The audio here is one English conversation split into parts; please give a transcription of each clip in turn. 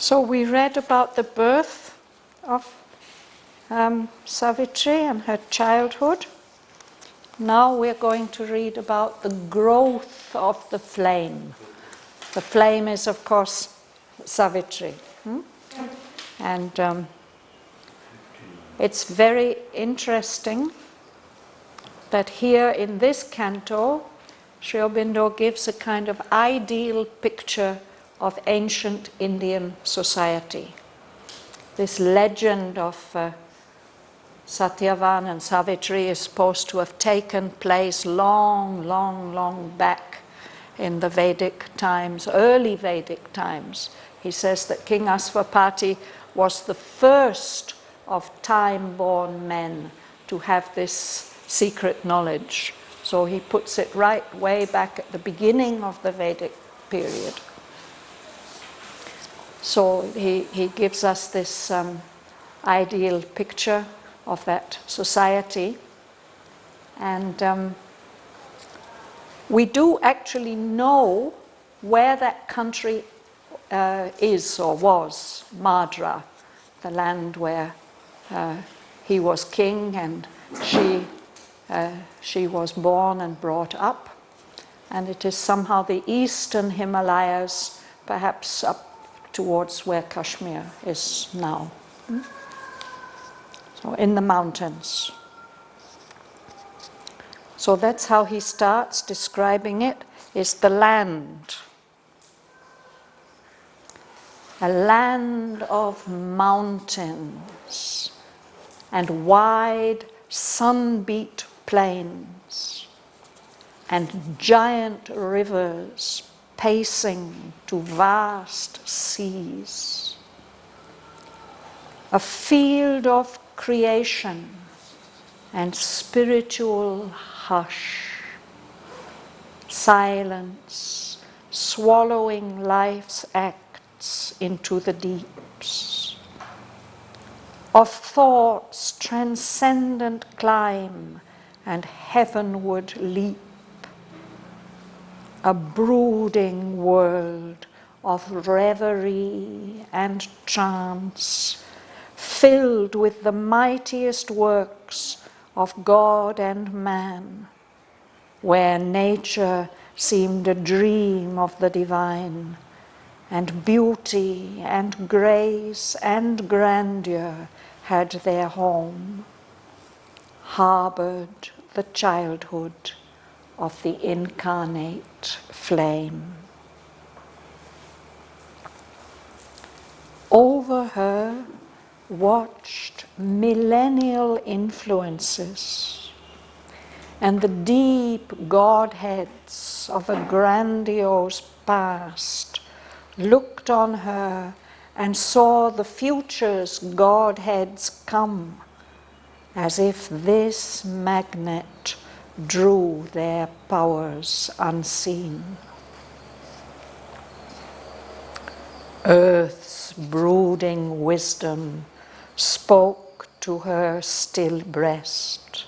So we read about the birth of Savitri and her childhood. Now we're going to read about the growth of the flame. The flame is, of course, Savitri. And it's very interesting that here in this canto, Sri Aurobindo gives a kind of ideal picture of ancient Indian society. This legend of Satyavan and Savitri is supposed to have taken place long back in the Vedic times, early Vedic times. He says that King Aswapati was the first of time-born men to have this secret knowledge. So he puts it right way back at the beginning of the Vedic period. So he gives us this ideal picture of that society. And we do actually know where that country is or was, Madra, the land where he was king and she was born and brought up. And it is somehow the eastern Himalayas, perhaps up towards where Kashmir is now. So in the mountains. So that's how he starts describing it, is the land. A land of mountains and wide sun-beat plains and giant rivers pacing to vast seas. A field of creation and spiritual hush. Silence, swallowing life's acts into the deeps. Of thought's transcendent climb and heavenward leap. A brooding world of reverie and trance, filled with the mightiest works of God and man, where nature seemed a dream of the divine, and beauty and grace and grandeur had their home, harbored the childhood of the incarnate flame. Over her watched millennial influences and the deep godheads of a grandiose past looked on her and saw the future's godheads come, as if this magnet drew their powers unseen. Earth's brooding wisdom spoke to her still breast.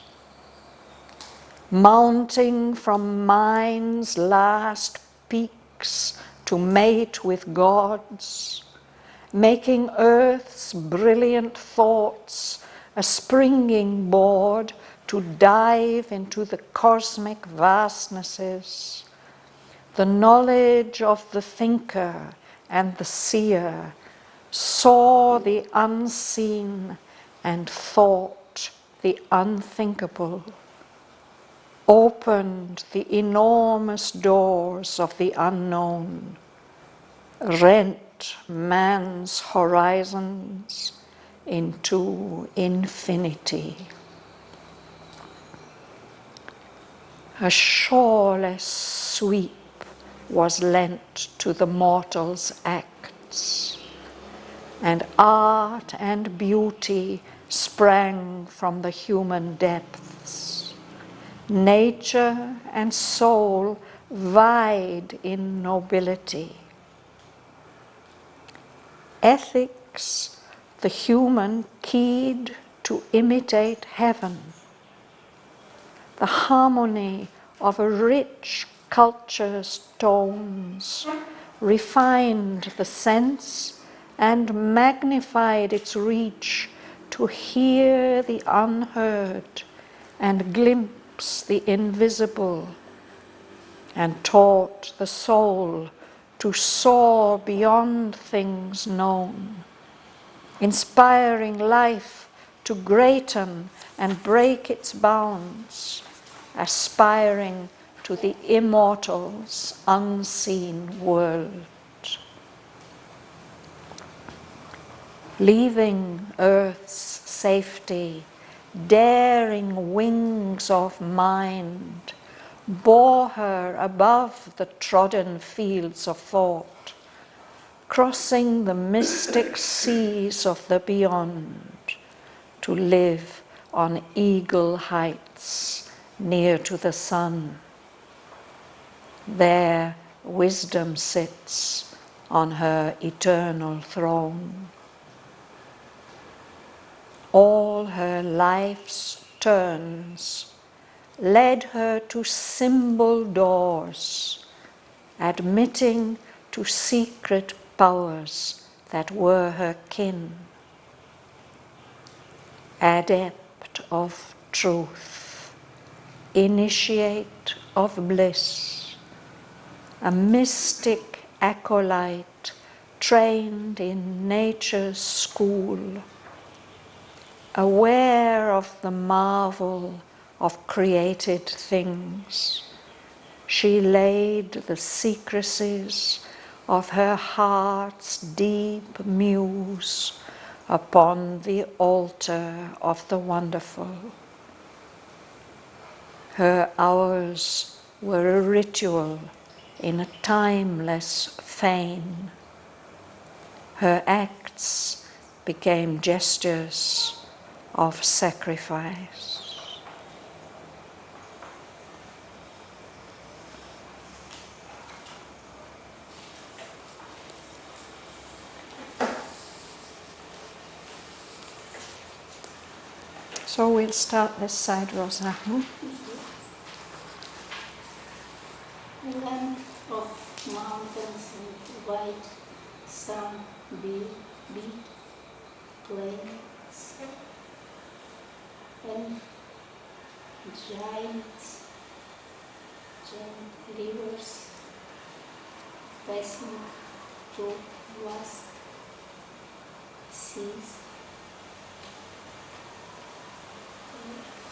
Mounting from mind's last peaks to mate with gods, making earth's brilliant thoughts a springing board to dive into the cosmic vastnesses. The knowledge of the thinker and the seer saw the unseen and thought the unthinkable, opened the enormous doors of the unknown, rent man's horizons into infinity. A shoreless sweep was lent to the mortal's acts, and art and beauty sprang from the human depths. Nature and soul vied in nobility. Ethics, the human keyed to imitate heaven. The harmony of a rich culture's tones refined the sense and magnified its reach to hear the unheard and glimpse the invisible, and taught the soul to soar beyond things known, inspiring life to greaten and break its bounds, aspiring to the immortal's unseen world. Leaving earth's safety, daring wings of mind bore her above the trodden fields of thought, crossing the mystic seas of the beyond, to live on eagle heights near to the sun. There wisdom sits on her eternal throne. All her life's turns led her to symbol doors, admitting to secret powers that were her kin. Adept of truth, initiate of bliss, a mystic acolyte trained in nature's school, aware of the marvel of created things, she laid the secrecies of her heart's deep muse upon the altar of the wonderful. Her hours were a ritual in a timeless fane. Her acts became gestures of sacrifice. So we'll start this side, Rosa. A land of mountains and white sun-beat plains and giant rivers passing through vast seas,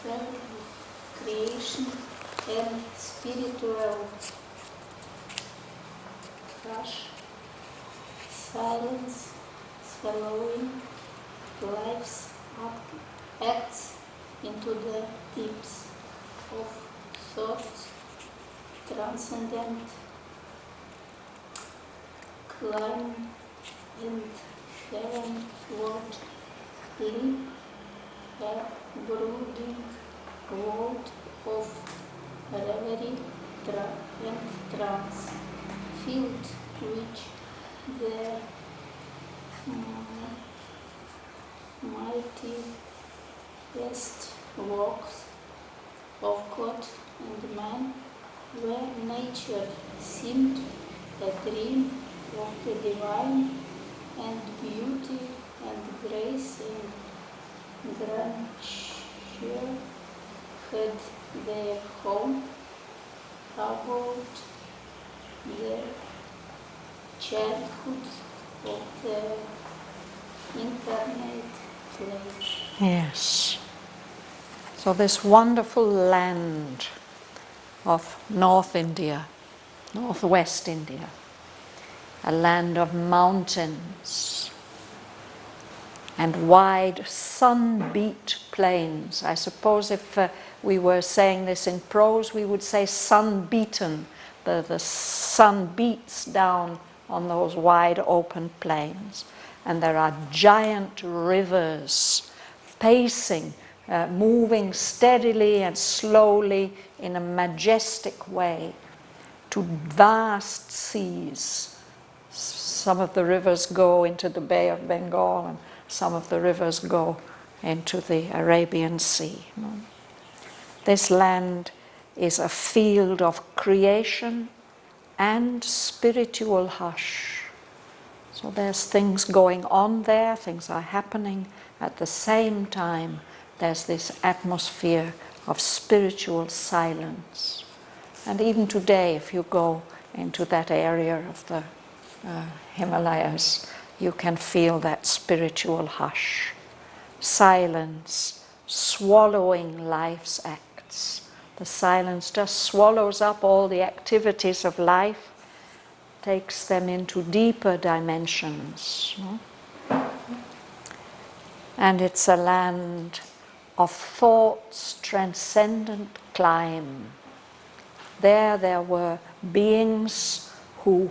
filled with creation and spiritual hush, silence swallowing life's acts into the deeps of thoughts, transcendent, climb and heavenward, live a brooding world of reverie and trance, filled which the mightiest works of God and man, where nature seemed a dream of the divine, and beauty and grace and grandeur had their home about the childhood of the incarnate place. Yes. So this wonderful land of North India, Northwest India, a land of mountains and wide sun-beat plains. I suppose if we were saying this in prose, we would say sun-beaten. The sun beats down on those wide open plains. And there are giant rivers pacing, moving steadily and slowly in a majestic way to vast seas. Some of the rivers go into the Bay of Bengal and some of the rivers go into the Arabian Sea. This land is a field of creation and spiritual hush. So there's things going on there, things are happening. At the same time, there's this atmosphere of spiritual silence. And even today, if you go into that area of the Himalayas, you can feel that spiritual hush. Silence, swallowing life's acts. The silence just swallows up all the activities of life, takes them into deeper dimensions. And it's a land of thought's transcendent climb. There were beings who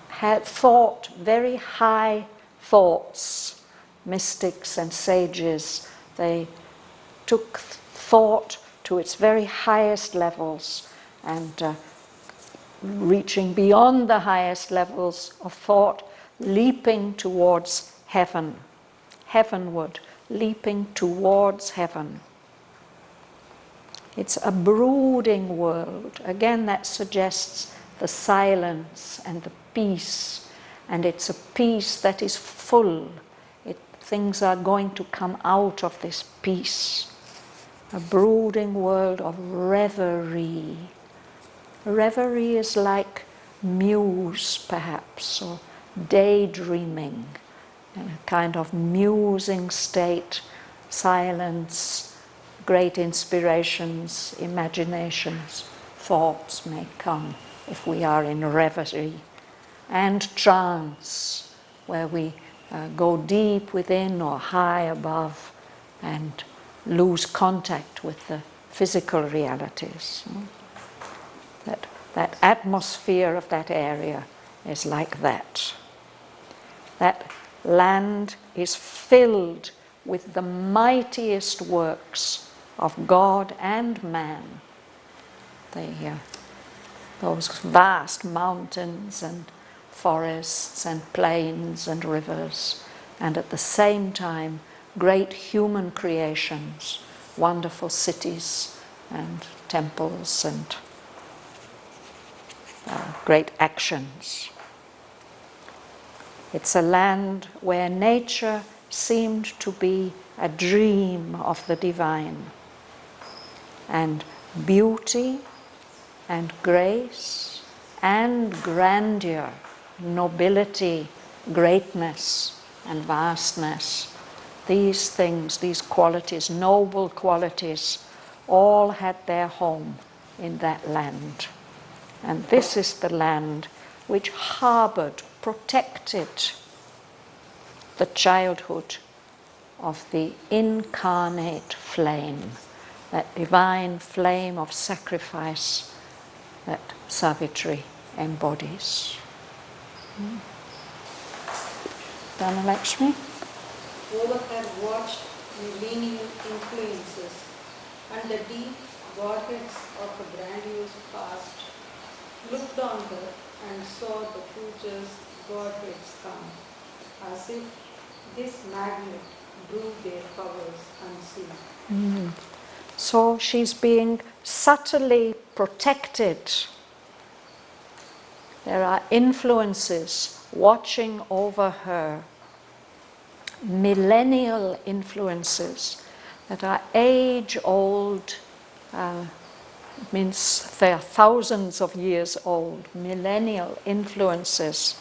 had thought very high thoughts, mystics and sages. They took thought to its very highest levels, and reaching beyond the highest levels of thought, leaping towards heaven, heavenward, leaping towards heaven. It's a brooding world. Again, that suggests the silence and the peace, and it's a peace that is full. Things are going to come out of this peace. A brooding world of reverie. Reverie is like muse, perhaps, or daydreaming, a kind of musing state, silence, great inspirations, imaginations, thoughts may come if we are in reverie. And trance, where we go deep within or high above and lose contact with the physical realities. That atmosphere of that area is like that. That land is filled with the mightiest works of God and man. Those vast mountains and forests and plains and rivers, and at the same time great human creations, wonderful cities and temples and great actions. It's a land where nature seemed to be a dream of the divine, and beauty and grace and grandeur, nobility, greatness and vastness, these things, these qualities, noble qualities, all had their home in that land. And this is the land which harbored, protected the childhood of the incarnate flame, that divine flame of sacrifice that Savitri embodies. Dhanalakshmi? Over had watched millennial influences and the deep godheads of a grandiose past, looked on her and saw the future's godheads come, as if this magnet drew their powers unseen. So she's being subtly protected. There are influences watching over her, millennial influences that are age-old, means they are thousands of years old, millennial influences,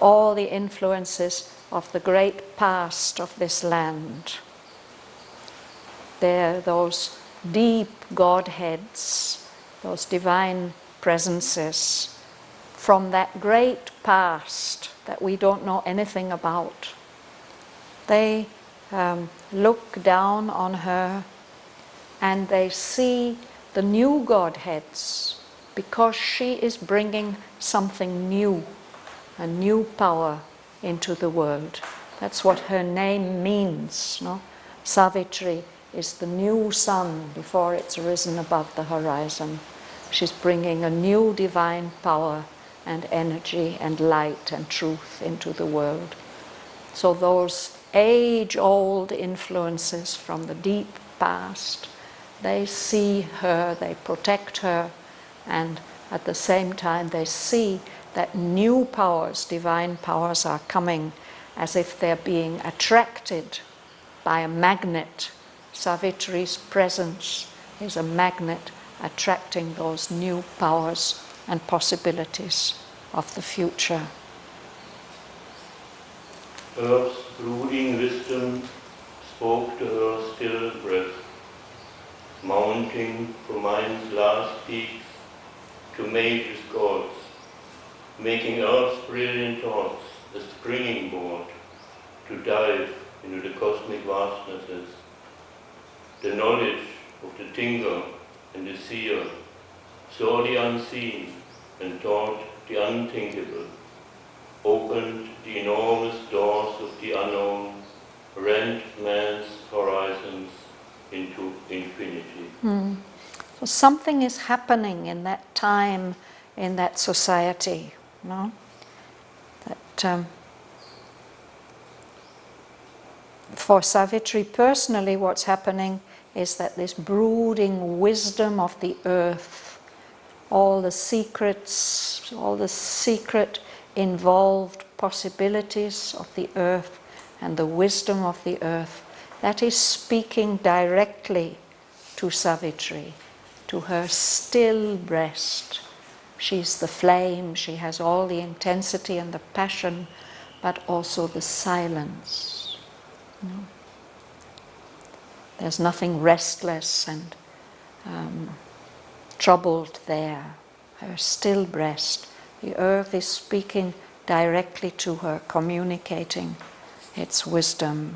all the influences of the great past of this land. They're those deep Godheads, those divine presences from that great past that we don't know anything about. They look down on her and they see the new Godheads because she is bringing something new, a new power into the world. That's what her name means. No? Savitri is the new sun before it's risen above the horizon. She's bringing a new divine power and energy and light and truth into the world. So those age-old influences from the deep past, they see her, they protect her, and at the same time they see that new powers, divine powers, are coming as if they're being attracted by a magnet. Savitri's presence is a magnet attracting those new powers and possibilities of the future. Earth's brooding wisdom spoke to her still breath, mounting from mind's last peaks to mage's gods, making Earth's brilliant thoughts a springing board to dive into the cosmic vastnesses. The knowledge of the thinker and the seer saw the unseen and taught the unthinkable, opened the enormous doors of the unknown, rent man's horizons into infinity. So something is happening in that time, in that society, no? That for Savitri personally, what's happening is that this brooding wisdom of the earth, all the secrets, all the secret involved possibilities of the earth and the wisdom of the earth, that is speaking directly to Savitri, to her still breast. She's the flame, she has all the intensity and the passion, but also the silence. There's nothing restless and troubled there. Her still breast. The earth is speaking directly to her, communicating its wisdom.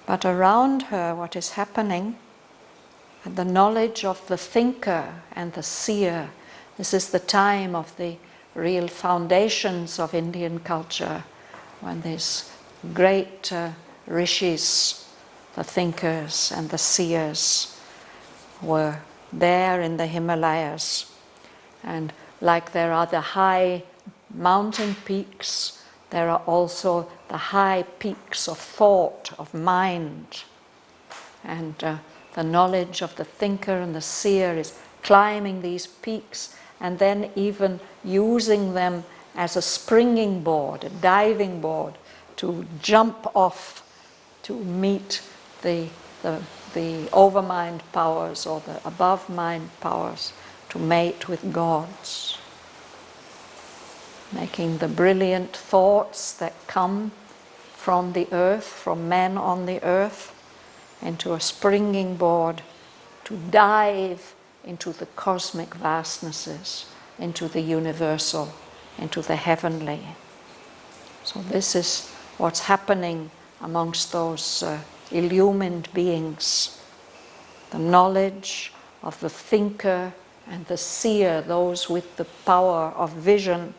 But around her, what is happening, the knowledge of the thinker and the seer, this is the time of the real foundations of Indian culture, when these great rishis, the thinkers and the seers, were there in the Himalayas. And like there are the high mountain peaks, there are also the high peaks of thought, of mind. And the knowledge of the thinker and the seer is climbing these peaks and then even using them as a springing board, a diving board, to jump off to meet the overmind powers or the above mind powers, to mate with gods. Making the brilliant thoughts that come from the earth, from men on the earth, into a springing board to dive into the cosmic vastnesses, into the universal, into the heavenly. So this is what's happening amongst those illumined beings. The knowledge of the thinker and the seer, those with the power of vision,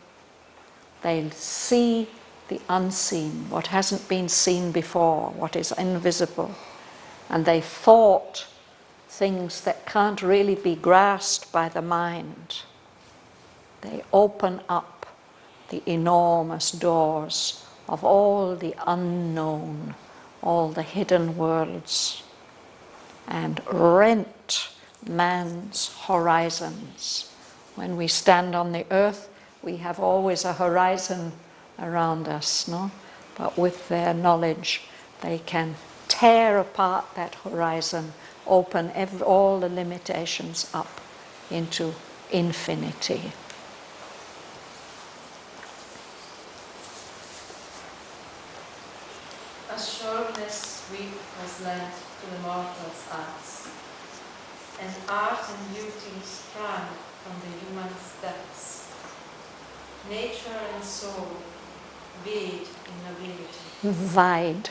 they see the unseen, what hasn't been seen before, what is invisible. And they thought things that can't really be grasped by the mind. They open up the enormous doors of all the unknown, all the hidden worlds, and rent man's horizons. When we stand on the earth, we have always a horizon around us, no? But with their knowledge, they can tear apart that horizon, open all the limitations up into infinity. A shoreless sweep was lent to the mortal's arts, and art and beauty sprang from the human's depths. Nature and soul vied in nobility. Vied.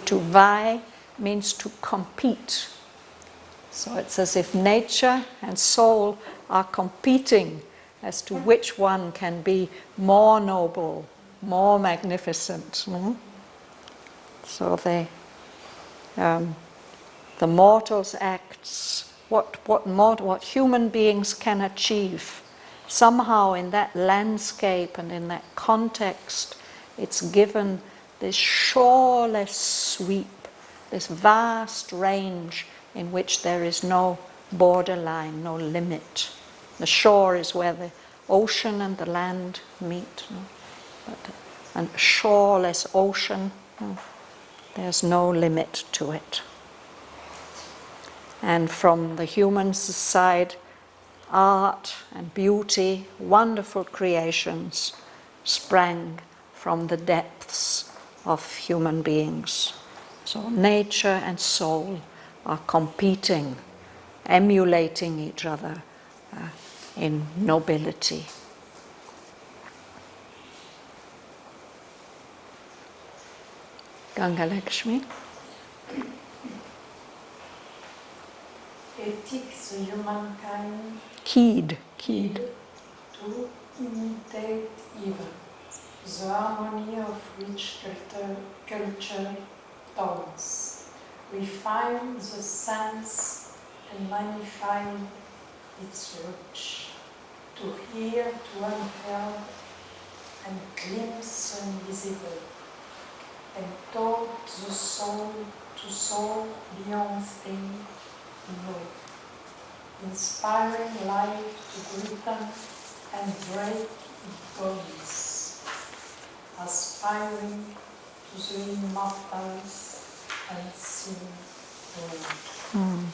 To vie means to compete. So it's as if nature and soul are competing as to which one can be more noble, more magnificent. So the mortal's acts, what human beings can achieve, somehow in that landscape and in that context, it's given this shoreless sweep, this vast range in which there is no borderline, no limit. The shore is where ocean and the land meet. But a shoreless ocean, there's no limit to it. And from the human side, art and beauty, wonderful creations, sprang from the depths of human beings. So nature and soul are competing, emulating each other in nobility. Gangalakshmi. It takes humankind Keyed. to imitate evil, the harmony of which culture tones, refine the sense and magnify its reach, to hear, to unheard, and glimpse the invisible, and taught the soul to soar beyond things known, inspiring life to glisten and break its bodies, aspiring to the immortals unseen world.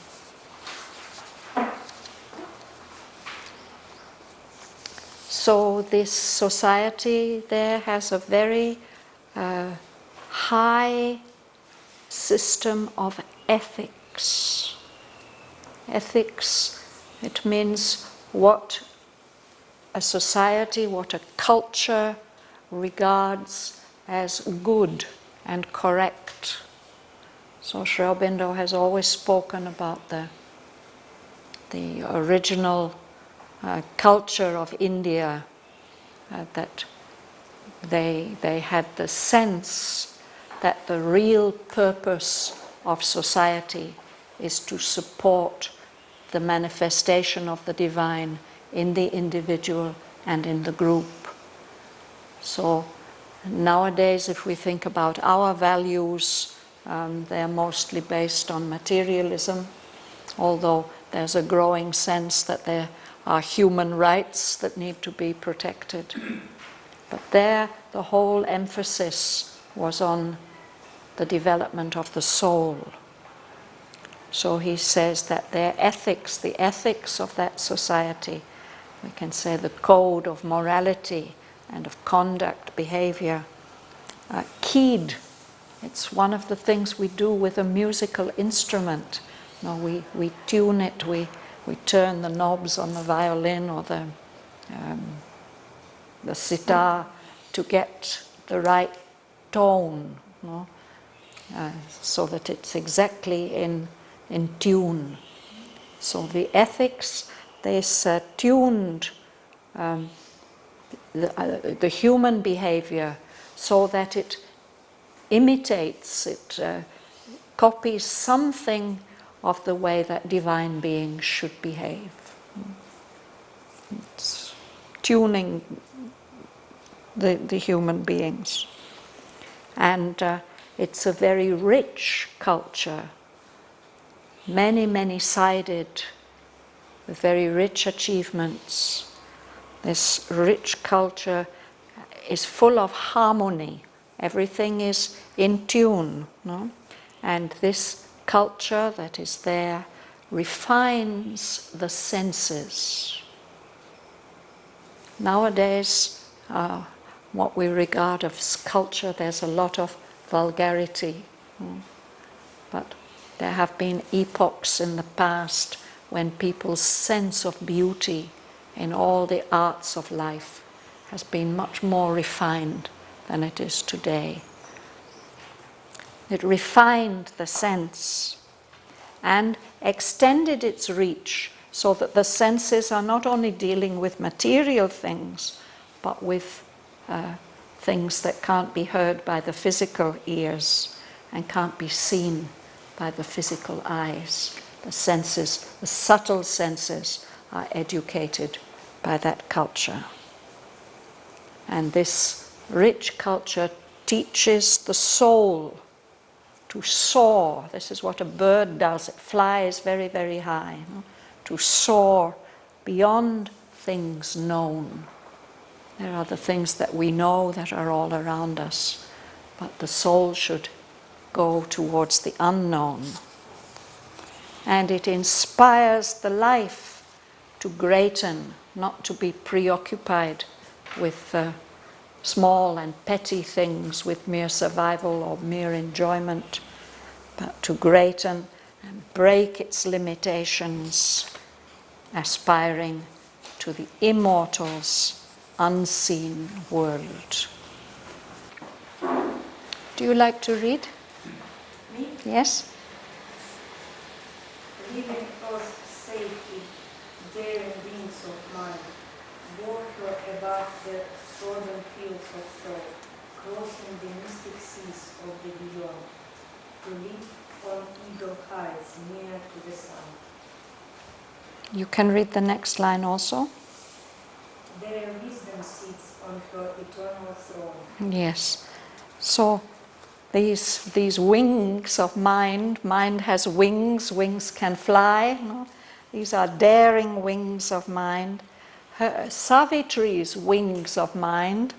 So this society there has a very high system of ethics. Ethics, it means what a society, what a culture regards as good and correct. So Sri Aurobindo has always spoken about the original culture of India, that they had the sense that the real purpose of society is to support the manifestation of the divine in the individual and in the group. So nowadays, if we think about our values, they're mostly based on materialism, although there's a growing sense that there are human rights that need to be protected. But there, the whole emphasis was on the development of the soul. So he says that their ethics, the ethics of that society, we can say the code of morality and of conduct, behavior, keyed. It's one of the things we do with a musical instrument. You know, we tune it, we turn the knobs on the violin or the sitar to get the right tone, you know, so that it's exactly in tune. So the ethics, this tuned the human behavior so that it imitates, it copies something of the way that divine beings should behave. It's tuning the human beings. And it's a very rich culture, many-sided, with very rich achievements. This rich culture is full of harmony. Everything is in tune, no? And this culture that is there refines the senses. Nowadays, what we regard as culture, there's a lot of vulgarity. But there have been epochs in the past when people's sense of beauty in all the arts of life has been much more refined than it is today. It refined the sense and extended its reach so that the senses are not only dealing with material things, but with things that can't be heard by the physical ears and can't be seen by the physical eyes. The senses, the subtle senses, are educated by that culture. And this rich culture teaches the soul to soar. This is what a bird does. It flies very, very high. To soar beyond things known. There are the things that we know that are all around us, but the soul should go towards the unknown. And it inspires the life to greaten, not to be preoccupied with small and petty things, with mere survival or mere enjoyment, but to greaten and break its limitations, aspiring to the immortal's unseen world. Do you like to read? Me? Yes? Living earth safety, daring wings of mine, bore her above the trodden fields of thought, crossing the mystic seas of the beyond, to live on eagle heights near to the sun. You can read the next line also. Their wisdom sits on her eternal throne. Yes. So these wings of mind has wings, wings can fly. No? These are daring wings of mind. Her Savitri's wings of mind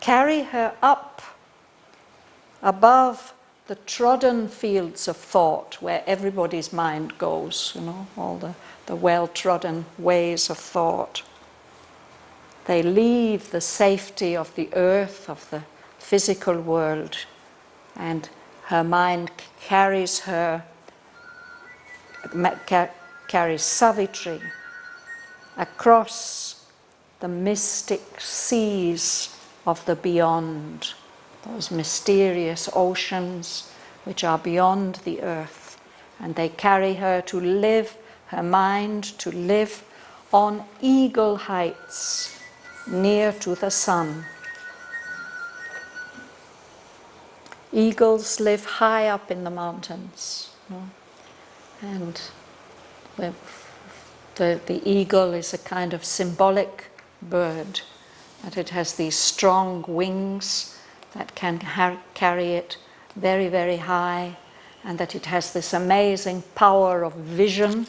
carry her up above the trodden fields of thought where everybody's mind goes, all the well-trodden ways of thought. They leave the safety of the earth, of the physical world, and her mind carries Savitri across the mystic seas of the beyond, those mysterious oceans which are beyond the earth, and they carry her to live, her mind to live on eagle heights near to the sun. Eagles live high up in the mountains, and the eagle is a kind of symbolic bird, that it has these strong wings that can carry it very, very high, and that it has this amazing power of vision.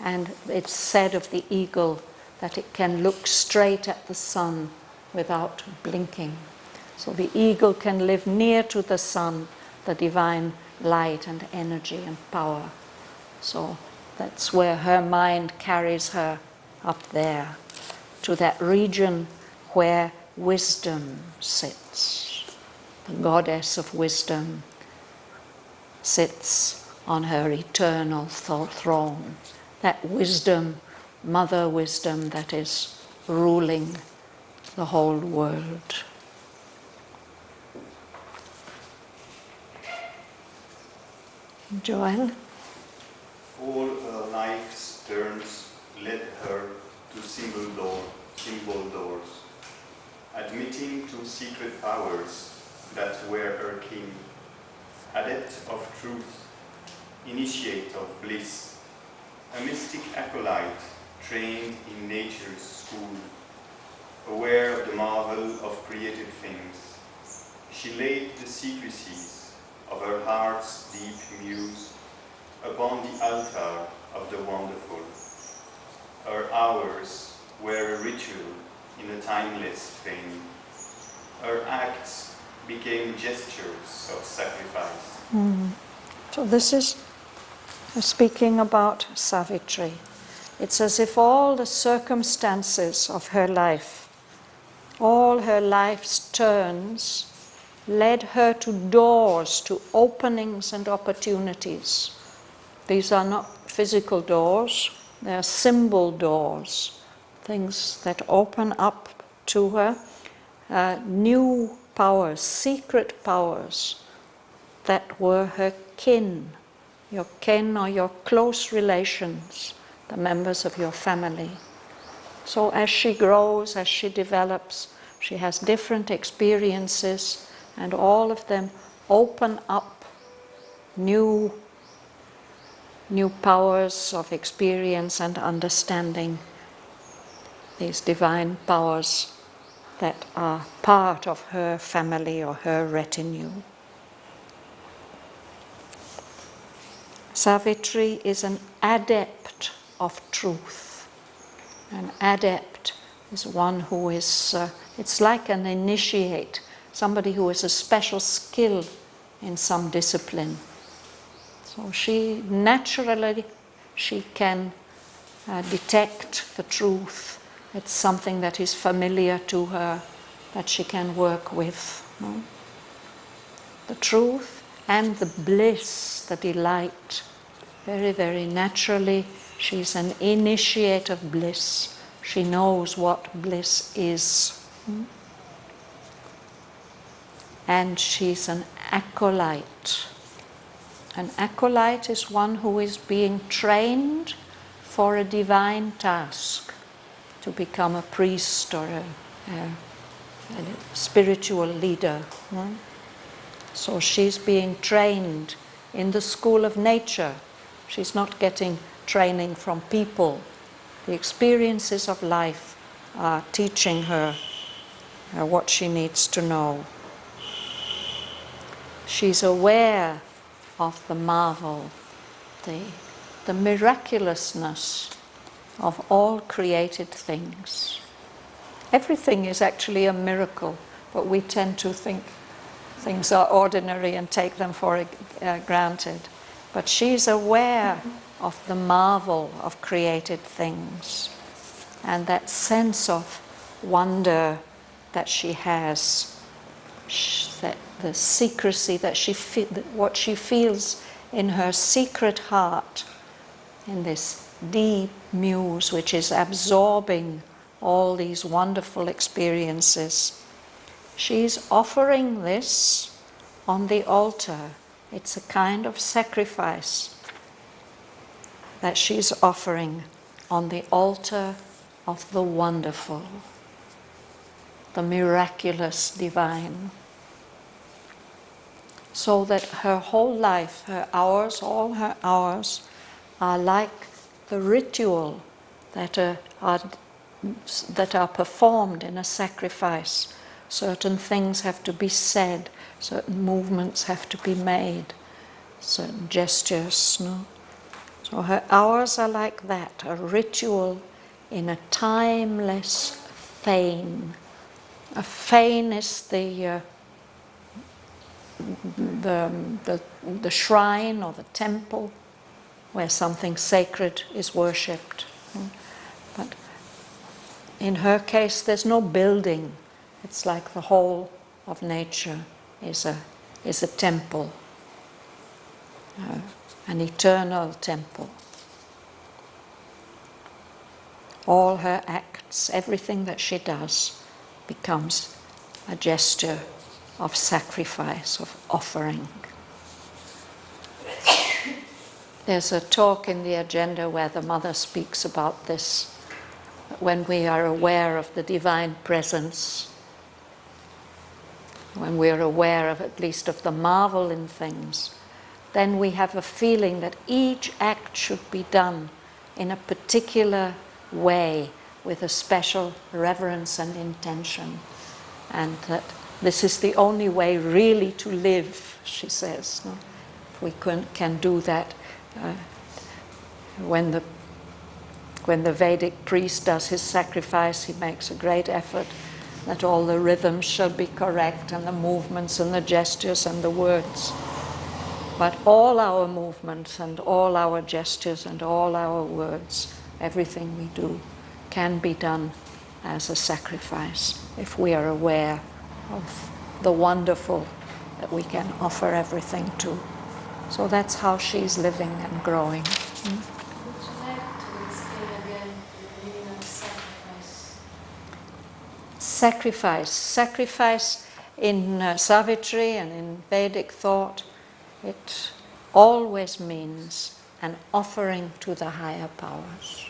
And it's said of the eagle that it can look straight at the sun without blinking. So the eagle can live near to the sun, the divine light and energy and power. So that's where her mind carries her up there, to that region where wisdom sits. The goddess of wisdom sits on her eternal throne. That wisdom, mother wisdom, that is ruling the whole world. Joel? All her life's turns led her to symbol doors, admitting to secret powers that were her king, adept of truth, initiate of bliss, a mystic acolyte trained in nature's school, aware of the marvel of created things. She laid the secrecies of her heart's deep muse upon the altar of the wonderful. Her hours were a ritual in a timeless fame. Her acts became gestures of sacrifice. So this is speaking about Savitri. It's as if all the circumstances of her life, all her life's turns, led her to doors, to openings and opportunities. These are not physical doors, they are symbol doors, things that open up to her, new powers, secret powers that were her kin. Your kin or your close relations, the members of your family. So as she grows, as she develops, she has different experiences, and all of them open up new powers of experience and understanding, these divine powers that are part of her family or her retinue. Savitri is an adept of truth. An adept is one who is, it's like an initiate, somebody who has a special skill in some discipline. So she naturally, she can detect the truth. It's something that is familiar to her, that she can work with. No? The truth and the bliss, the delight. Very, very naturally, she's an initiate of bliss. She knows what bliss is. And she's an acolyte. An acolyte is one who is being trained for a divine task, to become a priest or a spiritual leader. So she's being trained in the school of nature. She's not getting training from people. The experiences of life are teaching her what she needs to know. She's aware of the marvel, the miraculousness of all created things. Everything is actually a miracle, but we tend to think things are ordinary and take them for granted. But she's aware of the marvel of created things, and that sense of wonder that she has, that the secrecy that what she feels in her secret heart, in this deep muse which is absorbing all these wonderful experiences. She's offering this on the altar. It's a kind of sacrifice that she's offering on the altar of the wonderful, the miraculous divine. So that her whole life, her hours, all her hours, are like the ritual that are performed in a sacrifice. Certain things have to be said, certain movements have to be made, certain gestures. No? So her hours are like that, a ritual in a timeless fane. A fane is the shrine or the temple where something sacred is worshipped. But in her case, there's no building. It's like the whole of nature is a temple, an eternal temple. All her acts, everything that she does, becomes a gesture of sacrifice, of offering. There's a talk in the agenda where the Mother speaks about this. When we are aware of the divine presence, when we are aware of at least of the marvel in things, then we have a feeling that each act should be done in a particular way with a special reverence and intention, and that this is the only way really to live, she says. No? If we can do that, when the Vedic priest does his sacrifice, he makes a great effort that all the rhythms shall be correct, and the movements and the gestures and the words. But all our movements and all our gestures and all our words, everything we do, can be done as a sacrifice if we are aware of the wonderful that we can offer everything to. So that's how she's living and growing. Would you like to explain again the meaning of sacrifice? Sacrifice in Savitri and in Vedic thought, it always means an offering to the higher powers.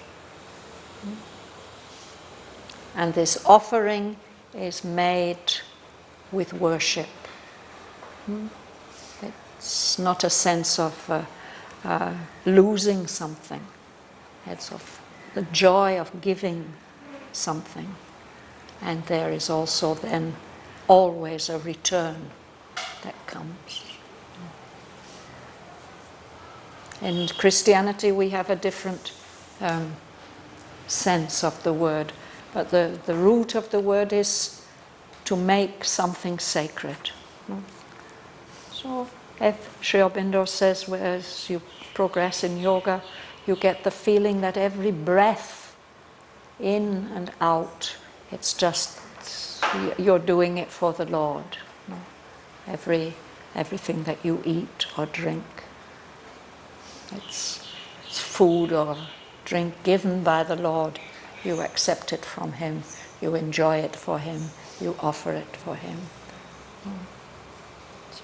And this offering is made with worship. It's not a sense of losing something. It's of the joy of giving something. And there is also then always a return that comes. In Christianity we have a different sense of the word. But the root of the word is to make something sacred. So if Sri Aurobindo says, as you progress in yoga, you get the feeling that every breath in and out, it's just, you're doing it for the Lord. Everything that you eat or drink, it's food or drink given by the Lord. You accept it from Him, you enjoy it for Him, you offer it for Him. So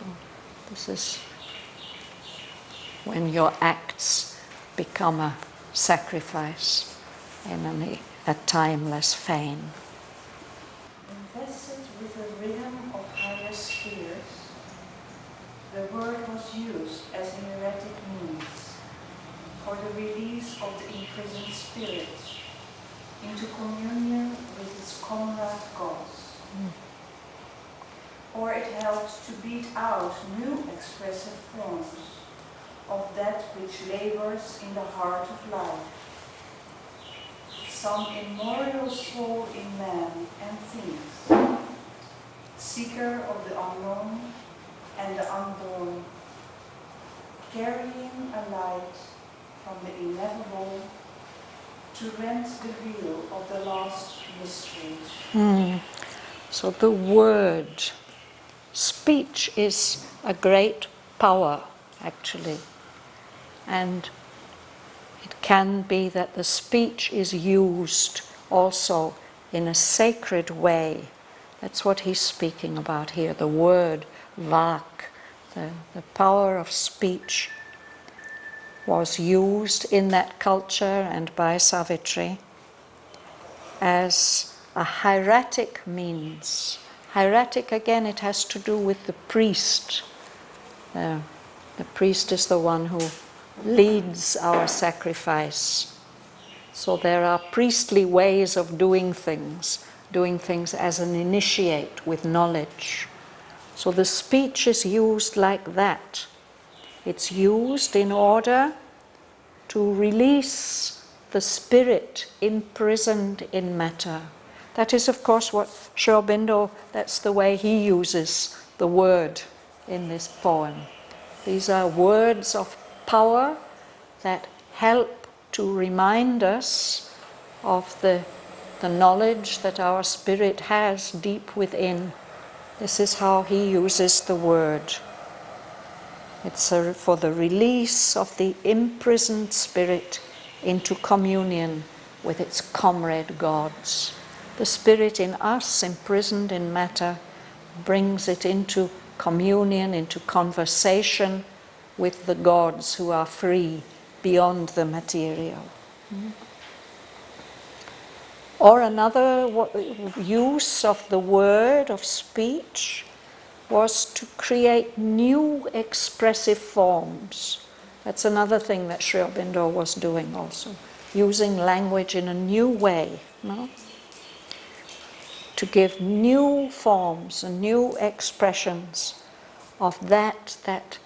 this is when your acts become a sacrifice in a timeless fane. Invested with the rhythm of higher spheres, the word was used as an erratic means for the release of the imprisoned spirit into communion with its comrade gods. Or it helped to beat out new expressive forms of that which labors in the heart of life. Some immemorial soul in man and things, seeker of the unknown and the unborn, carrying a light from the ineffable to rent the veil of the lost mysteries. So the word, speech is a great power, actually. And it can be that the speech is used also in a sacred way. That's what he's speaking about here, the word, vak, the power of speech was used in that culture and by Savitri as a hieratic means. Hieratic, again, it has to do with the priest. The priest is the one who leads our sacrifice. So there are priestly ways of doing things as an initiate with knowledge. So the speech is used like that. It's used in order to release the spirit imprisoned in matter. That is, of course, what Sri Aurobindo, that's the way he uses the word in this poem. These are words of power that help to remind us of the knowledge that our spirit has deep within. This is how he uses the word. It's for the release of the imprisoned spirit into communion with its comrade gods. The spirit in us, imprisoned in matter, brings it into communion, into conversation with the gods who are free beyond the material. Or another use of the word, of speech, was to create new expressive forms. That's another thing that Sri Aurobindo was doing also, using language in a new way, to give new forms and new expressions of that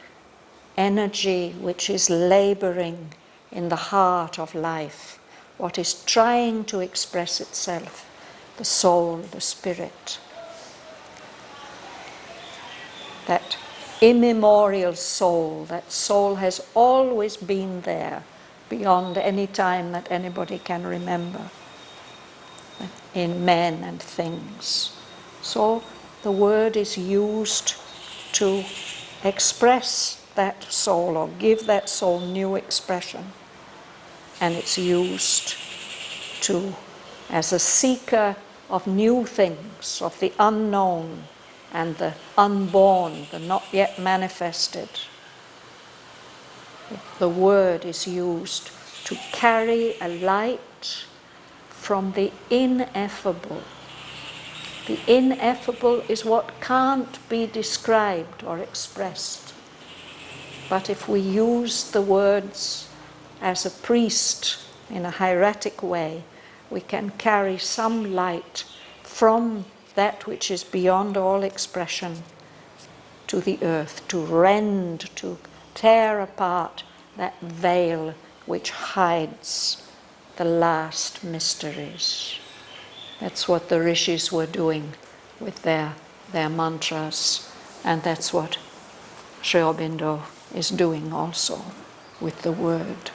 energy which is laboring in the heart of life, what is trying to express itself, the soul, the spirit. That immemorial soul, that soul has always been there, beyond any time that anybody can remember, in men and things. So the word is used to express that soul, or give that soul new expression. And it's used as a seeker of new things, of the unknown, and the unborn, the not yet manifested. The word is used to carry a light from the ineffable. The ineffable is what can't be described or expressed. But if we use the words as a priest in a hieratic way, we can carry some light from that which is beyond all expression to the earth, to rend, to tear apart that veil which hides the last mysteries. That's what the rishis were doing with their mantras, and that's what Sri Aurobindo is doing also with the word.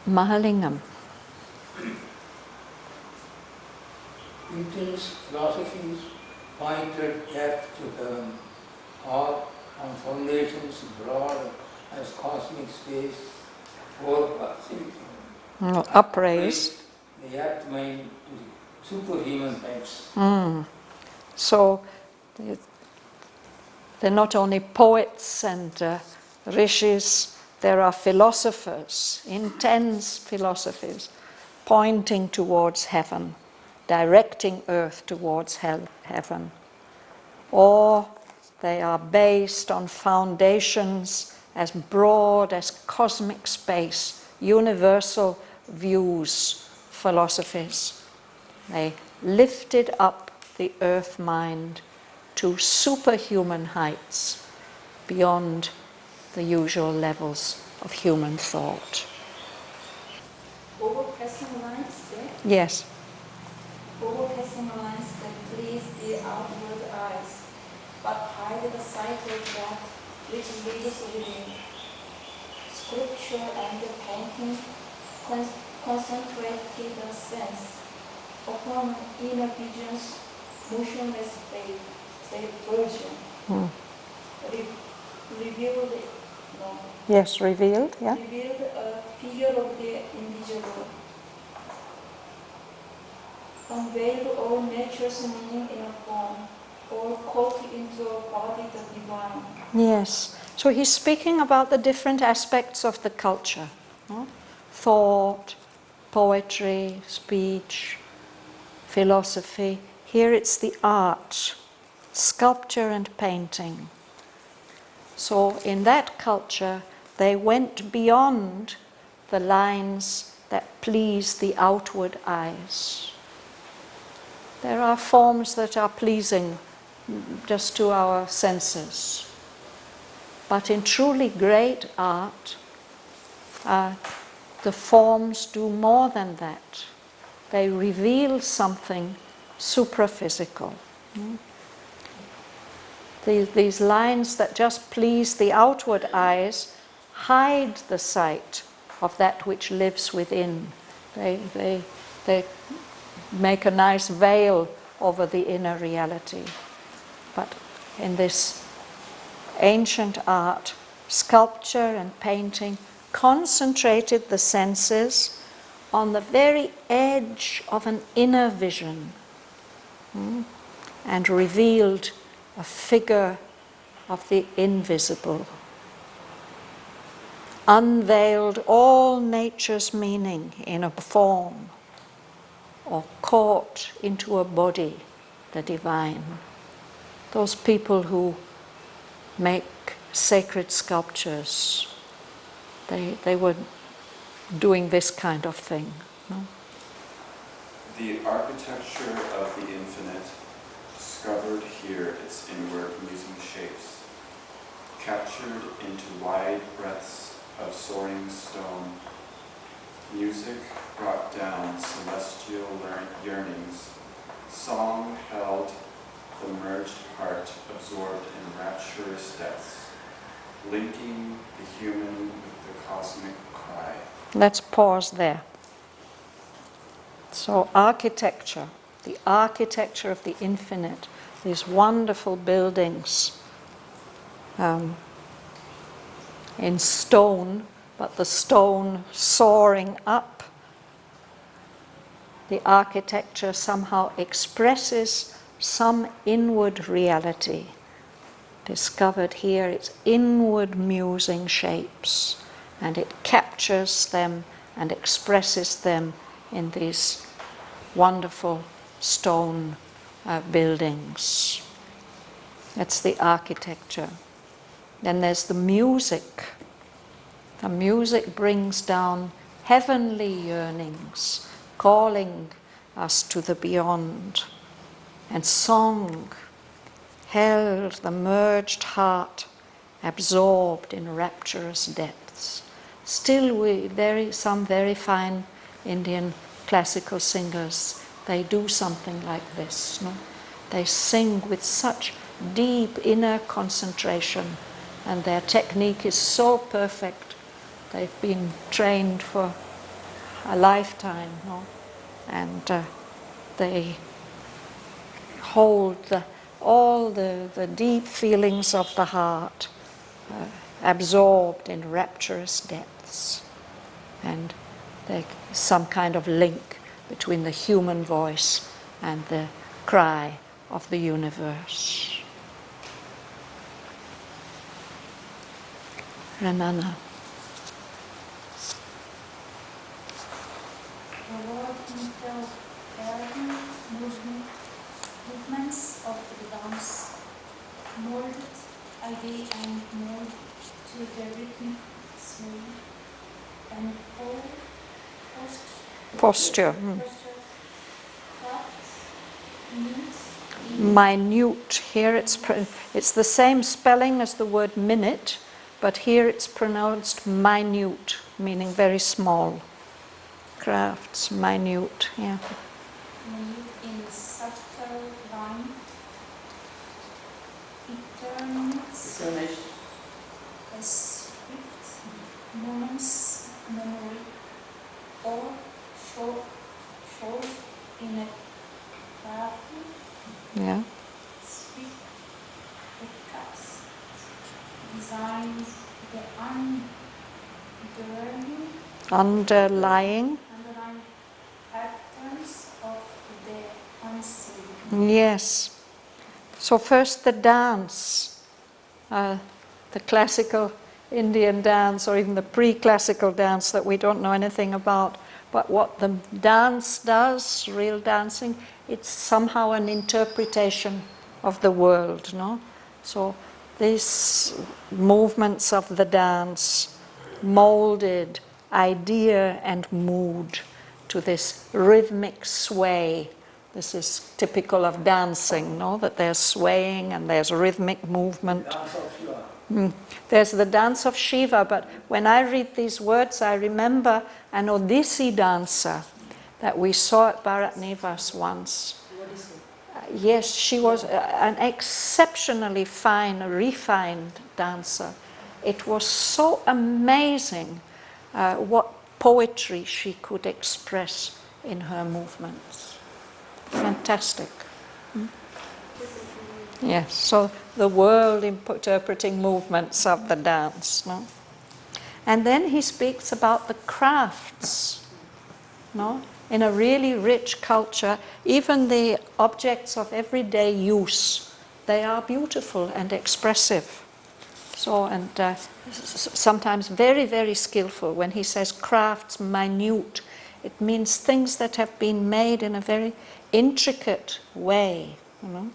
Mahalingam. Newton's philosophies pointed death to heaven, or on foundations broad as cosmic space, or upraised. The earth mind to superhuman heights. So they're not only poets and rishis, there are philosophers, intense philosophies, pointing towards heaven, directing earth towards heaven. Or they are based on foundations as broad as cosmic space, universal views, philosophies. They lifted up the earth mind to superhuman heights beyond the usual levels of human thought. Overpassing lines there? Yes. Overpassing lines that please the outward eyes, but hide the sight of that which lives within. Scripture and the painting concentrate the sense upon inner vision's motionless virgin. Revealed, no. Yes, revealed, yeah. Revealed a figure of the invisible. Unveiled all nature's meaning in a form, or caught into a body the divine. Yes. So he's speaking about the different aspects of the culture. Thought, poetry, speech, philosophy. Here it's the art, sculpture and painting. So in that culture, they went beyond the lines that please the outward eyes. There are forms that are pleasing just to our senses. But in truly great art, the forms do more than that. They reveal something supraphysical. These lines that just please the outward eyes hide the sight of that which lives within. They make a nice veil over the inner reality. But in this ancient art, sculpture and painting concentrated the senses on the very edge of an inner vision and revealed a figure of the invisible, unveiled all nature's meaning in a form, or caught into a body, the divine. Those people who make sacred sculptures, they were doing this kind of thing. The architecture of the infinite discovered here its inward musing shapes, captured into wide breadths of soaring stone. Music brought down celestial yearnings. Song held the merged heart absorbed in rapturous depths, linking the human with the cosmic cry. Let's pause there. So architecture, the architecture of the infinite, these wonderful buildings in stone, but the stone soaring up. The architecture somehow expresses some inward reality. Discovered here its inward musing shapes, and it captures them and expresses them in these wonderful stone buildings. That's the architecture. Then there's the music. The music brings down heavenly yearnings, calling us to the beyond. And song held the merged heart absorbed in rapturous depths. Still, some very fine Indian classical singers, they do something like this. No? They sing with such deep inner concentration, and their technique is so perfect. They've been trained for a lifetime, no? And they hold all the deep feelings of the heart absorbed in rapturous depths. And there's some kind of link between the human voice and the cry of the universe. Ranana. The word movements of the dance molded idea and mold to the rhythmic swing and posture. Minute. Here it's the same spelling as the word minute, but here it's pronounced minute, meaning very small. Crafts, minute, yeah. Minute in subtle line. It turns a swift moment's memory or shows in a crafty, Yeah. swift cuts, designs the Underlying. patterns of the unseen. Yes. So first the dance, the classical Indian dance, or even the pre-classical dance that we don't know anything about. But what the dance does, real dancing, it's somehow an interpretation of the world, no? So these movements of the dance molded idea and mood to this rhythmic sway. This is typical of dancing, no? That there's swaying and there's rhythmic movement. Dance of Shiva. There's the dance of Shiva, but when I read these words, I remember an Odissi dancer that we saw at Bharat Nivas once. Yes, she was an exceptionally fine, refined dancer. It was so amazing what poetry she could express in her movements. Fantastic. Yes, so the world interpreting movements of the dance. No? And then he speaks about the crafts. No? In a really rich culture, even the objects of everyday use, they are beautiful and expressive. So, and sometimes very, very skillful. When he says crafts minute, it means things that have been made in a very intricate way, you know.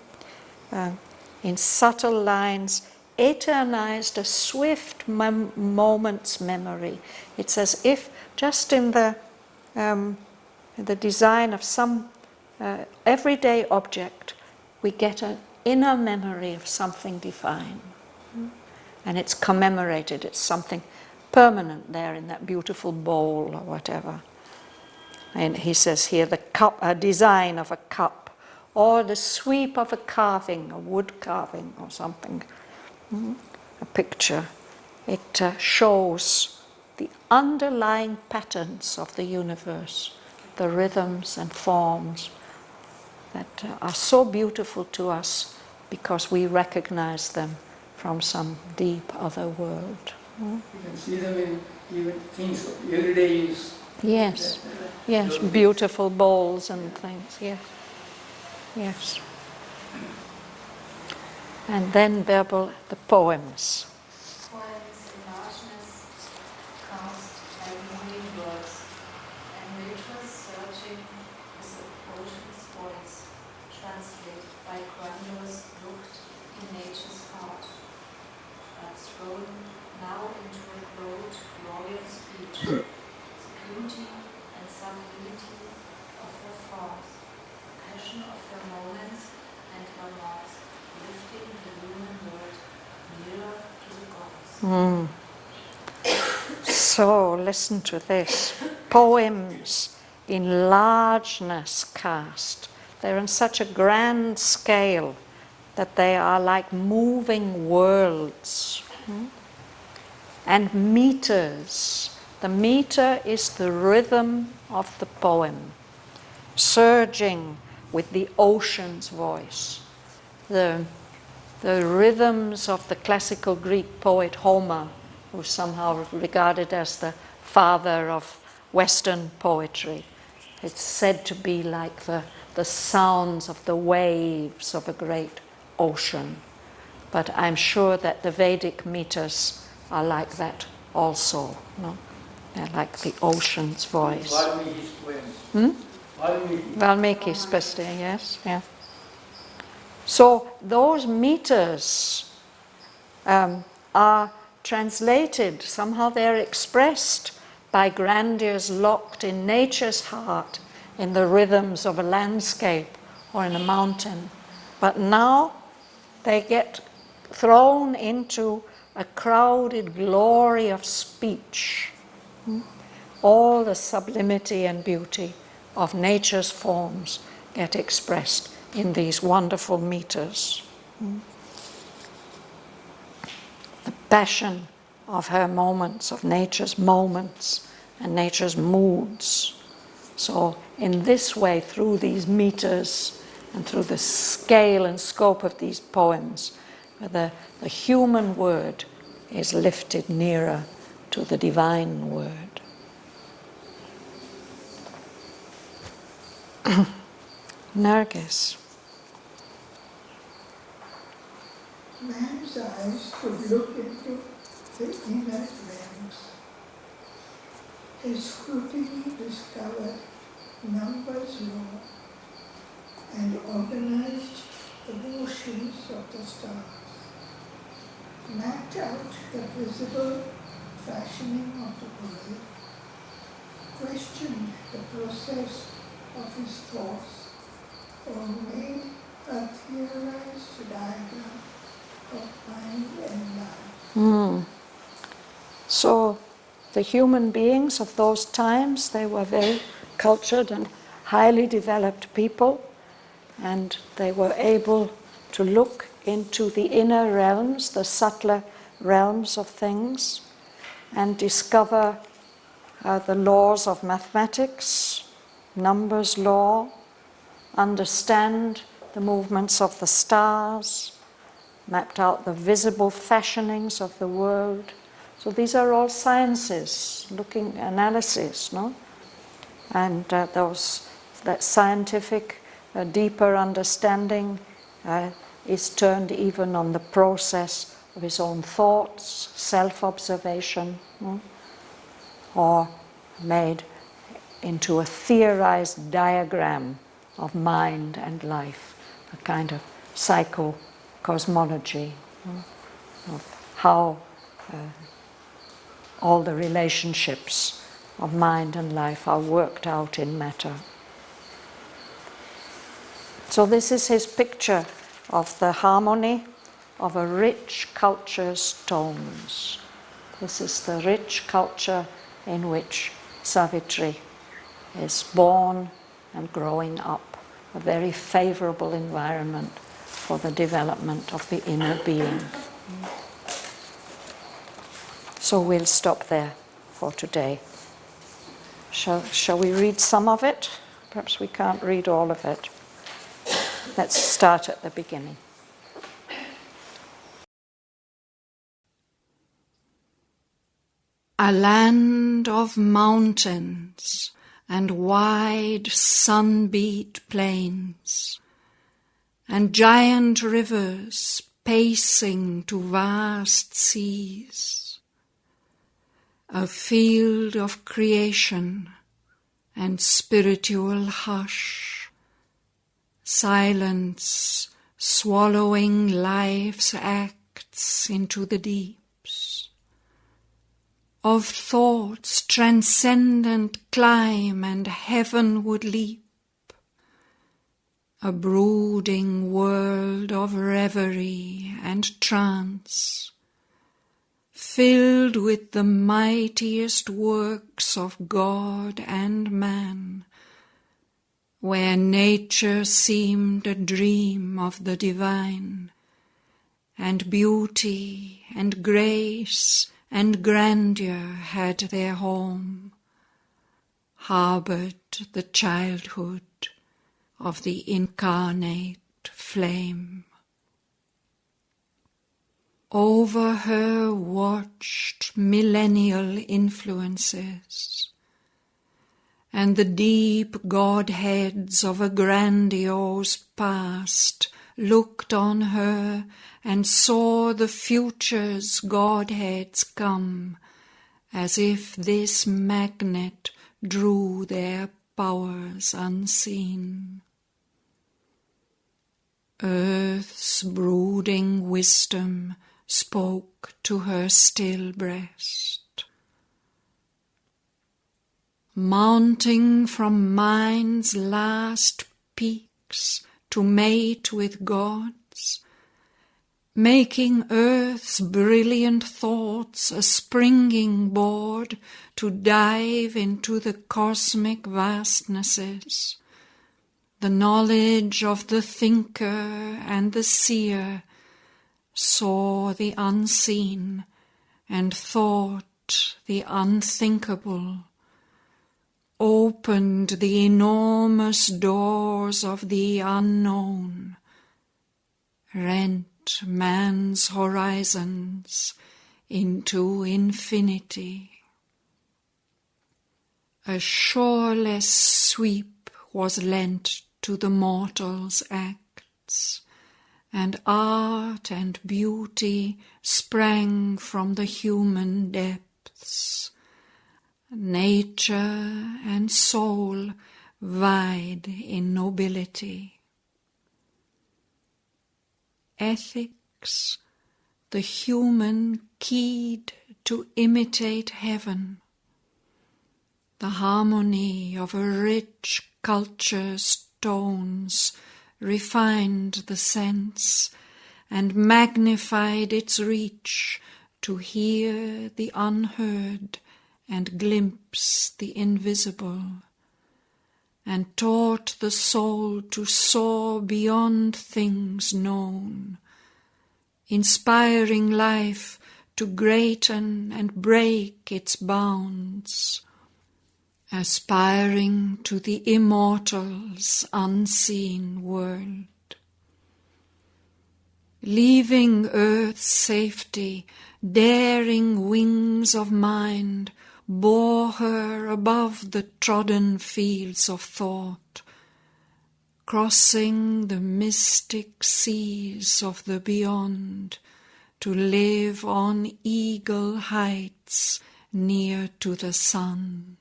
In subtle lines, eternized a swift moment's memory. It's as if just in the design of some everyday object, we get an inner memory of something divine. And it's commemorated, it's something permanent there in that beautiful bowl or whatever. And he says here, the cup, a design of a cup, or the sweep of a carving, a wood carving or something, a picture. It shows the underlying patterns of the universe, the rhythms and forms that are so beautiful to us because we recognize them from some deep other world. You can see them in even things of everyday use. Yes, yes, beautiful bowls and things, yes. Yes. And then verbal, the poems. Poems in largeness cast by moving words, and nature's searching is the ocean's voice, translated by grandeurs looked in nature's heart, but thrown now into a broad, glorious speech, the beauty and sublimity of her forms, passion of her moments and her laws, lifting the human world nearer to the So listen to this. Poems in largeness cast. They're on such a grand scale that they are like moving worlds. And meters. The meter is the rhythm of the poem, surging with the ocean's voice. The rhythms of the classical Greek poet Homer, who's somehow regarded as the father of Western poetry. It's said to be like the sounds of the waves of a great ocean. But I'm sure that the Vedic meters are like that also. No? They're like the ocean's voice. Valmiki's poems. Valmiki especially, yes. Yeah. So those meters are translated, somehow they're expressed by grandeurs locked in nature's heart, in the rhythms of a landscape or in a mountain. But now they get thrown into a crowded glory of speech. All the sublimity and beauty of nature's forms get expressed in these wonderful meters. The passion of her moments, of nature's moments and nature's moods. So in this way, through these meters and through the scale and scope of these poems, the human word is lifted nearer to the divine word. Nargis. Man's eyes could look into the inner realms. His scrutiny discovered numbers law and organized the motions of the stars, mapped out the visible fashioning of the world, questioned the process of his thoughts, or made a theorized diagram of mind and life. So the human beings of those times, they were very cultured and highly developed people, and they were able to look into the inner realms, the subtler realms of things, and discover the laws of mathematics, numbers law, understand the movements of the stars, mapped out the visible fashionings of the world. So these are all sciences, looking analysis, no? And that scientific, deeper understanding is turned even on the process of his own thoughts, self-observation, no? Or made into a theorized diagram of mind and life, a kind of psychocosmology of how all the relationships of mind and life are worked out in matter. So this is his picture of the harmony of a rich culture's tones. This is the rich culture in which Savitri is born and growing up, a very favorable environment for the development of the inner being. So we'll stop there for today. Shall we read some of it? Perhaps we can't read all of it. Let's start at the beginning. A land of mountains and wide sun-beat plains, and giant rivers pacing to vast seas, a field of creation and spiritual hush, silence swallowing life's acts into the deeps, of thoughts transcendent climb and heavenward leap, a brooding world of reverie and trance, filled with the mightiest works of God and man, where nature seemed a dream of the divine, and beauty and grace and grandeur had their home, harbored the childhood of the incarnate flame. Over her watched millennial influences, and the deep Godheads of a grandiose past looked on her and saw the future's Godheads come, as if this magnet drew their powers unseen. Earth's brooding wisdom spoke to her still breast. Mounting from mind's last peaks to mate with gods, making earth's brilliant thoughts a springing board to dive into the cosmic vastnesses, the knowledge of the thinker and the seer saw the unseen and thought the unthinkable, opened the enormous doors of the unknown, rent man's horizons into infinity. A shoreless sweep was lent to the mortal's acts, and art and beauty sprang from the human depths. Nature and soul vied in nobility. Ethics, the human keyed to imitate heaven. The harmony of a rich culture's tones refined the sense and magnified its reach to hear the unheard and glimpse the invisible, and taught the soul to soar beyond things known, inspiring life to greaten and break its bounds, aspiring to the immortal's unseen world. Leaving earth's safety, daring wings of mind bore her above the trodden fields of thought, crossing the mystic seas of the beyond, to live on eagle heights near to the sun.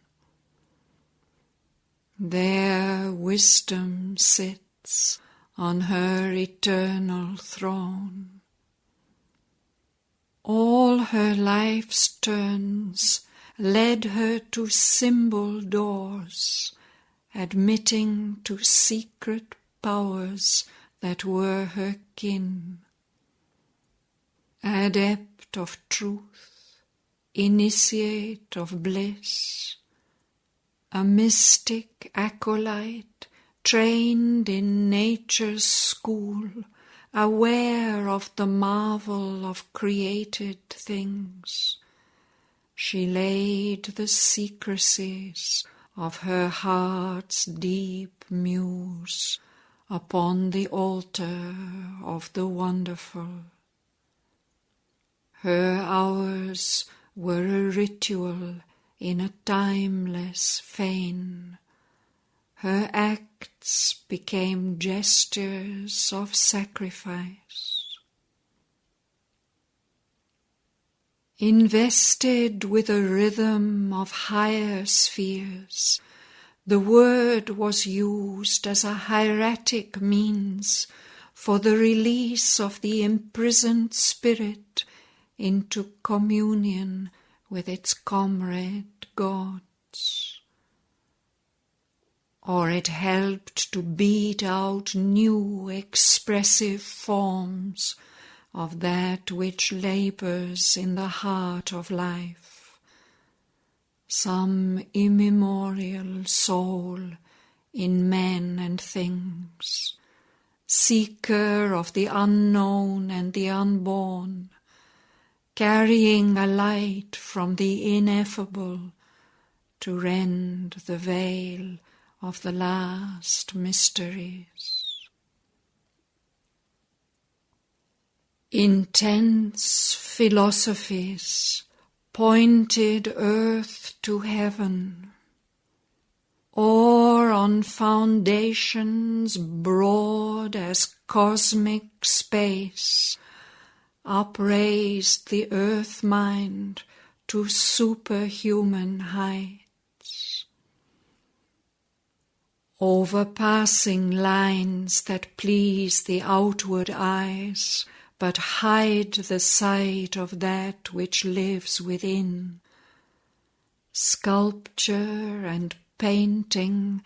There wisdom sits on her eternal throne. All her life's turns led her to symbol doors, admitting to secret powers that were her kin. Adept of truth, initiate of bliss, a mystic acolyte trained in nature's school, aware of the marvel of created things. She laid the secrecies of her heart's deep muse upon the altar of the wonderful. Her hours were a ritual in a timeless fane. Her acts became gestures of sacrifice. Invested with a rhythm of higher spheres, the word was used as a hieratic means for the release of the imprisoned spirit into communion with its comrade gods. Or it helped to beat out new expressive forms of that which labours in the heart of life, some immemorial soul in men and things, seeker of the unknown and the unborn, carrying a light from the ineffable to rend the veil of the last mysteries. Intense philosophies pointed earth to heaven, or on foundations broad as cosmic space, upraised the earth-mind to superhuman heights, overpassing lines that please the outward eyes, but hide the sight of that which lives within. Sculpture and painting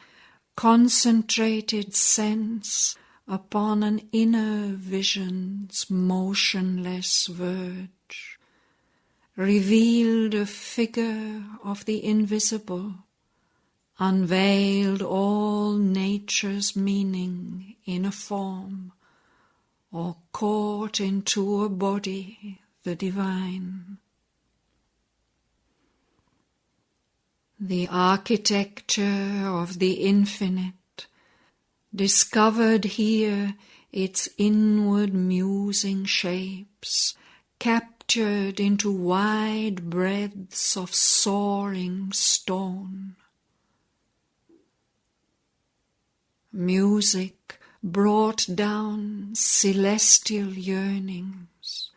concentrated sense upon an inner vision's motionless verge, revealed a figure of the invisible, unveiled all nature's meaning in a form, or caught into a body the divine. The architecture of the infinite discovered here its inward musing shapes, captured into wide breadths of soaring stone. Music brought down celestial yearnings.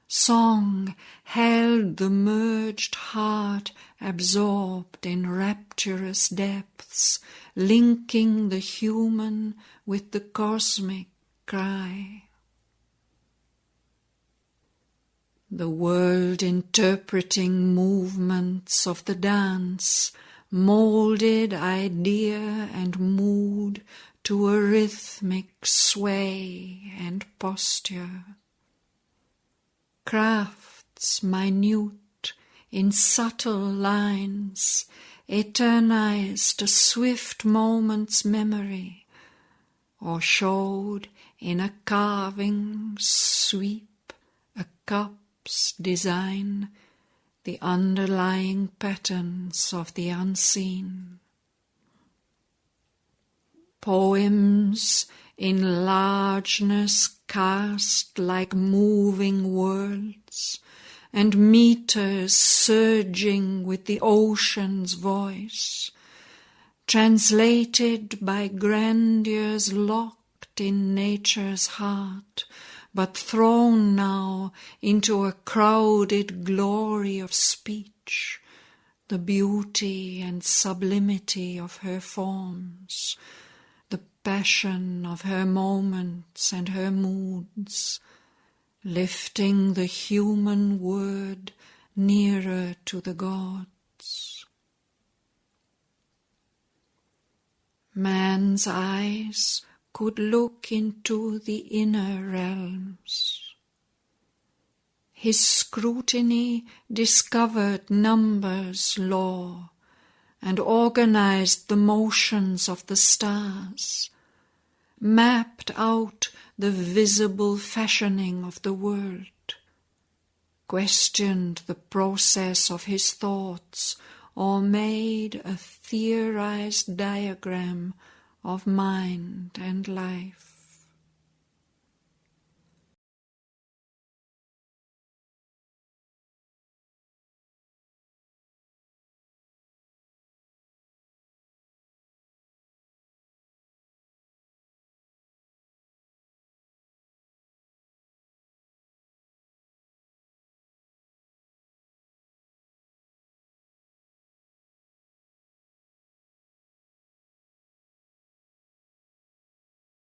Song held the merged heart absorbed in rapturous depths, linking the human with the cosmic cry. The world-interpreting movements of the dance molded idea and mood to a rhythmic sway and posture. Crafts minute in subtle lines eternized a swift moment's memory, or showed in a carving sweep, a cup's design, the underlying patterns of the unseen. Poems in largeness cast like moving worlds, and meters surging with the ocean's voice, translated by grandeurs locked in nature's heart, but thrown now into a crowded glory of speech, the beauty and sublimity of her forms, the passion of her moments and her moods, lifting the human word nearer to the gods. Man's eyes could look into the inner realms. His scrutiny discovered numbers' law and organized the motions of the stars, mapped out the visible fashioning of the world, questioned the process of his thoughts, or made a theorized diagram of mind and life.